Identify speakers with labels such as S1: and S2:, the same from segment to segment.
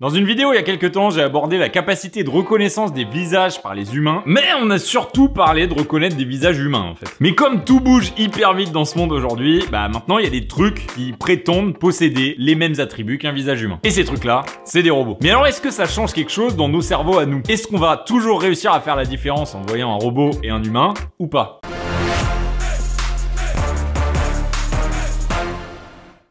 S1: Dans une vidéo il y a quelques temps, j'ai abordé la capacité de reconnaissance des visages par les humains, mais on a surtout parlé de reconnaître des visages humains en fait. Mais comme tout bouge hyper vite dans ce monde aujourd'hui, bah maintenant il y a des trucs qui prétendent posséder les mêmes attributs qu'un visage humain. Et ces trucs là, c'est des robots. Mais alors est-ce que ça change quelque chose dans nos cerveaux à nous? Est-ce qu'on va toujours réussir à faire la différence en voyant un robot et un humain ou pas?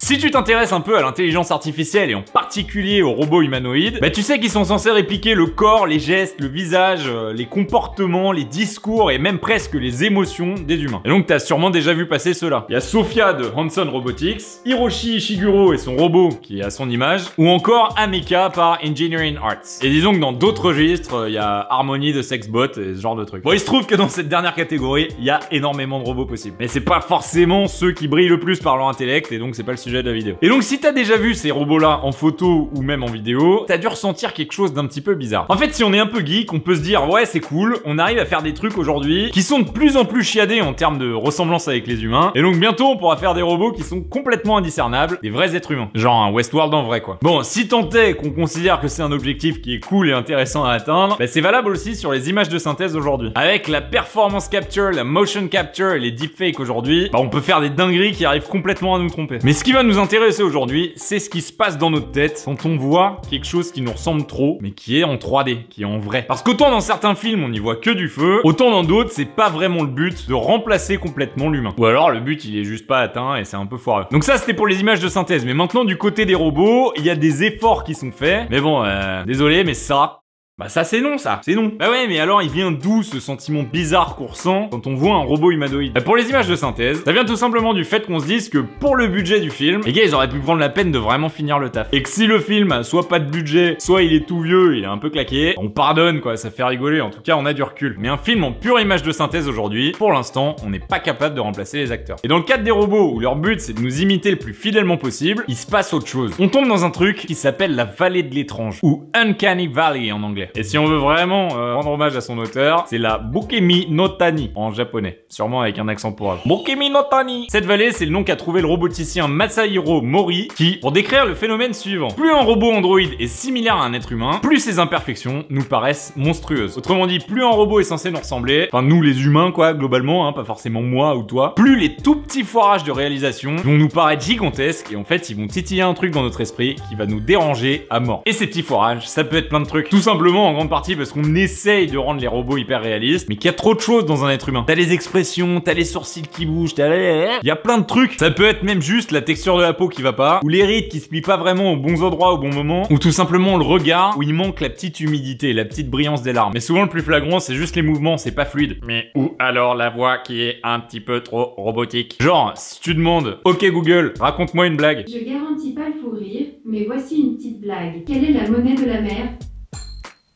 S1: Si tu t'intéresses un peu à l'intelligence artificielle et en particulier aux robots humanoïdes, bah tu sais qu'ils sont censés répliquer le corps, les gestes, le visage, les comportements, les discours et même presque les émotions des humains. Et donc t'as sûrement déjà vu passer cela. Il y a Sophia de Hanson Robotics, Hiroshi Ishiguro et son robot qui est à son image, ou encore Ameka par Engineering Arts. Et disons que dans d'autres registres, il y a Harmony de Sexbot et ce genre de trucs. Bon, il se trouve que dans cette dernière catégorie, il y a énormément de robots possibles. Mais c'est pas forcément ceux qui brillent le plus par leur intellect et donc c'est pas le sujet de la vidéo. Et donc si t'as déjà vu ces robots-là en photo ou même en vidéo, t'as dû ressentir quelque chose d'un petit peu bizarre. En fait, si on est un peu geek, on peut se dire ouais c'est cool, on arrive à faire des trucs aujourd'hui qui sont de plus en plus chiadés en termes de ressemblance avec les humains, et donc bientôt on pourra faire des robots qui sont complètement indiscernables des vrais êtres humains. Genre un Westworld en vrai quoi. Bon, si tant est qu'on considère que c'est un objectif qui est cool et intéressant à atteindre, bah c'est valable aussi sur les images de synthèse aujourd'hui. Avec la performance capture, la motion capture et les deepfakes aujourd'hui, bah on peut faire des dingueries qui arrivent complètement à nous tromper. Mais ce qui va nous intéresser aujourd'hui, c'est ce qui se passe dans notre tête quand on voit quelque chose qui nous ressemble trop, mais qui est en 3D, qui est en vrai. Parce qu'autant dans certains films on n'y voit que du feu, autant dans d'autres c'est pas vraiment le but de remplacer complètement l'humain. Ou alors le but il est juste pas atteint et c'est un peu foireux. Donc ça c'était pour les images de synthèse, mais maintenant du côté des robots, il y a des efforts qui sont faits. Mais bon, désolé, mais ça... Bah ça c'est non ça, c'est non. Bah ouais mais alors il vient d'où ce sentiment bizarre qu'on ressent quand on voit un robot humanoïde? Bah pour les images de synthèse, ça vient tout simplement du fait qu'on se dise que pour le budget du film, les gars ils auraient pu prendre la peine de vraiment finir le taf. Et que si le film a soit pas de budget, soit il est tout vieux, il est un peu claqué, on pardonne quoi, ça fait rigoler, en tout cas on a du recul. Mais un film en pure image de synthèse aujourd'hui, pour l'instant, on n'est pas capable de remplacer les acteurs. Et dans le cadre des robots, où leur but c'est de nous imiter le plus fidèlement possible, il se passe autre chose. On tombe dans un truc qui s'appelle la vallée de l'étrange, ou Uncanny Valley en anglais. Et si on veut vraiment rendre hommage à son auteur, c'est la Bukemi no Tani en japonais, sûrement avec un accent pourrave. Bukemi no Tani. Cette vallée, c'est le nom qu'a trouvé le roboticien Masahiro Mori, qui, pour décrire le phénomène suivant: plus un robot androïde est similaire à un être humain, plus ses imperfections nous paraissent monstrueuses. Autrement dit, plus un robot est censé nous ressembler, enfin nous les humains quoi, globalement, hein, pas forcément moi ou toi, plus les tout petits foirages de réalisation vont nous paraître gigantesques et en fait ils vont titiller un truc dans notre esprit qui va nous déranger à mort. Et ces petits foirages, ça peut être plein de trucs. Tout simplement en grande partie parce qu'on essaye de rendre les robots hyper réalistes, mais qu'il y a trop de choses dans un être humain. T'as les expressions, t'as les sourcils qui bougent, il y a plein de trucs. Ça peut être même juste la texture de la peau qui va pas, ou les rides qui se plient pas vraiment aux bons endroits au bon moment, ou tout simplement le regard où il manque la petite humidité, la petite brillance des larmes. Mais souvent le plus flagrant c'est juste les mouvements, c'est pas fluide. Mais ou alors la voix qui est un petit peu trop robotique. Genre si tu demandes OK Google, raconte-moi une blague.
S2: Je garantis pas le fou rire, mais voici une petite blague. Quelle est la monnaie de la mer?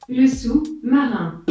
S2: Le sous-marin.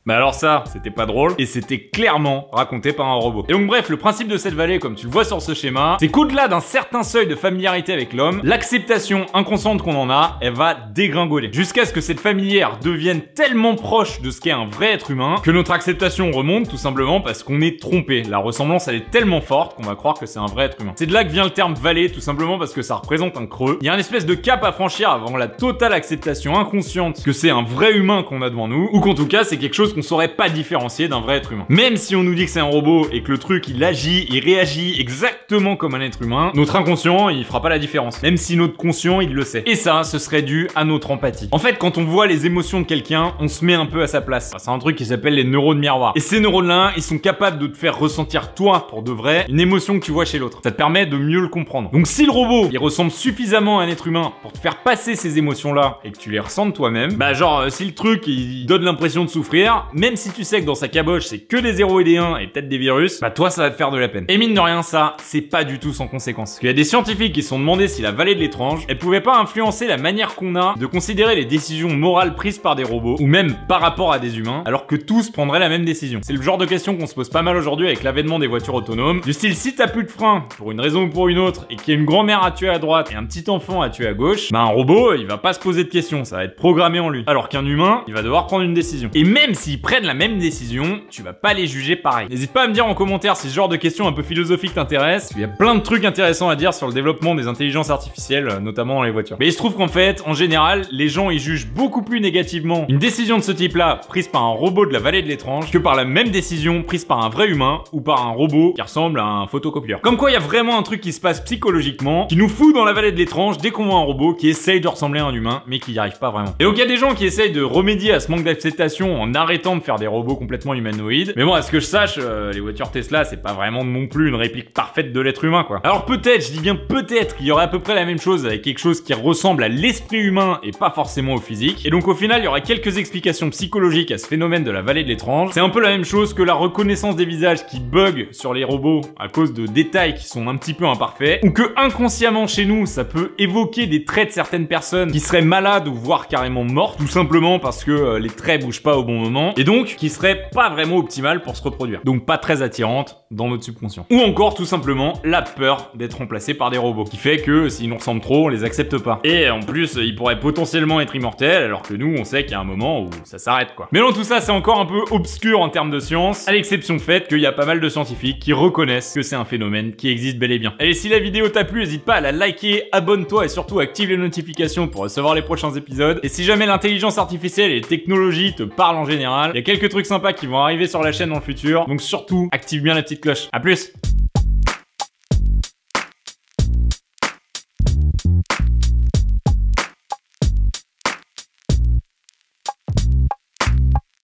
S1: Mais alors ça, c'était pas drôle, et c'était clairement raconté par un robot. Et donc bref, le principe de cette vallée, comme tu le vois sur ce schéma, c'est qu'au-delà d'un certain seuil de familiarité avec l'homme, l'acceptation inconsciente qu'on en a, elle va dégringoler. Jusqu'à ce que cette familière devienne tellement proche de ce qu'est un vrai être humain, que notre acceptation remonte tout simplement parce qu'on est trompé. La ressemblance, elle est tellement forte qu'on va croire que c'est un vrai être humain. C'est de là que vient le terme vallée, tout simplement parce que ça représente un creux. Il y a une espèce de cap à franchir avant la totale acceptation inconsciente que c'est un vrai humain qu'on a devant nous, ou qu'en tout cas, c'est quelque chose qu'on saurait pas différencier d'un vrai être humain. Même si on nous dit que c'est un robot et que le truc il agit, il réagit exactement comme un être humain, notre inconscient il fera pas la différence. Même si notre conscient il le sait. Et ça, ce serait dû à notre empathie. En fait, quand on voit les émotions de quelqu'un, on se met un peu à sa place. C'est un truc qui s'appelle les neurones miroirs. Et ces neurones-là, ils sont capables de te faire ressentir toi, pour de vrai, une émotion que tu vois chez l'autre. Ça te permet de mieux le comprendre. Donc si le robot, il ressemble suffisamment à un être humain pour te faire passer ces émotions-là et que tu les ressentes toi-même, bah genre si le truc il donne l'impression de souffrir, même si tu sais que dans sa caboche c'est que des 0 et des 1 et peut-être des virus, bah toi ça va te faire de la peine. Et mine de rien ça, c'est pas du tout sans conséquence. Parce qu'il y a des scientifiques qui se sont demandé si la vallée de l'étrange, elle pouvait pas influencer la manière qu'on a de considérer les décisions morales prises par des robots, ou même par rapport à des humains, alors que tous prendraient la même décision. C'est le genre de question qu'on se pose pas mal aujourd'hui avec l'avènement des voitures autonomes, du style si t'as plus de frein, pour une raison ou pour une autre, et qu'il y a une grand-mère à tuer à droite et un petit enfant à tuer à gauche, bah un robot, il va pas se poser de questions, ça va être programmé en lui. Alors qu'un humain, il va devoir prendre une décision. Et même s'il qui prennent la même décision, tu vas pas les juger pareil. N'hésite pas à me dire en commentaire si ce genre de questions un peu philosophiques t'intéresse. Il y a plein de trucs intéressants à dire sur le développement des intelligences artificielles, notamment dans les voitures. Mais il se trouve qu'en fait, en général, les gens ils jugent beaucoup plus négativement une décision de ce type-là prise par un robot de la vallée de l'étrange que par la même décision prise par un vrai humain ou par un robot qui ressemble à un photocopieur. Comme quoi, il y a vraiment un truc qui se passe psychologiquement, qui nous fout dans la vallée de l'étrange dès qu'on voit un robot qui essaye de ressembler à un humain, mais qui n'y arrive pas vraiment. Et donc il y a des gens qui essayent de remédier à ce manque d'acceptation en arrêtant de faire des robots complètement humanoïdes. Mais bon, à ce que je sache, les voitures Tesla, c'est pas vraiment non plus une réplique parfaite de l'être humain, quoi. Alors peut-être, je dis bien peut-être, qu'il y aurait à peu près la même chose avec quelque chose qui ressemble à l'esprit humain et pas forcément au physique. Et donc au final, il y aurait quelques explications psychologiques à ce phénomène de la vallée de l'étrange. C'est un peu la même chose que la reconnaissance des visages qui bug sur les robots à cause de détails qui sont un petit peu imparfaits, ou que inconsciemment chez nous, ça peut évoquer des traits de certaines personnes qui seraient malades ou voire carrément mortes, tout simplement parce que les traits bougent pas au bon moment, et donc qui seraient pas vraiment optimales pour se reproduire. Donc pas très attirantes dans notre subconscient. Ou encore tout simplement la peur d'être remplacé par des robots, qui fait que s'ils nous ressemblent trop, on les accepte pas. Et en plus, ils pourraient potentiellement être immortels, alors que nous, on sait qu'il y a un moment où ça s'arrête, quoi. Mais dans tout ça, c'est encore un peu obscur en termes de science, à l'exception faite qu'il y a pas mal de scientifiques qui reconnaissent que c'est un phénomène qui existe bel et bien. Allez, si la vidéo t'a plu, n'hésite pas à la liker, abonne-toi et surtout active les notifications pour recevoir les prochains épisodes. Et si jamais l'intelligence artificielle et les technologies te parlent en général, il y a quelques trucs sympas qui vont arriver sur la chaîne dans le futur, donc surtout active bien la petite cloche. À plus!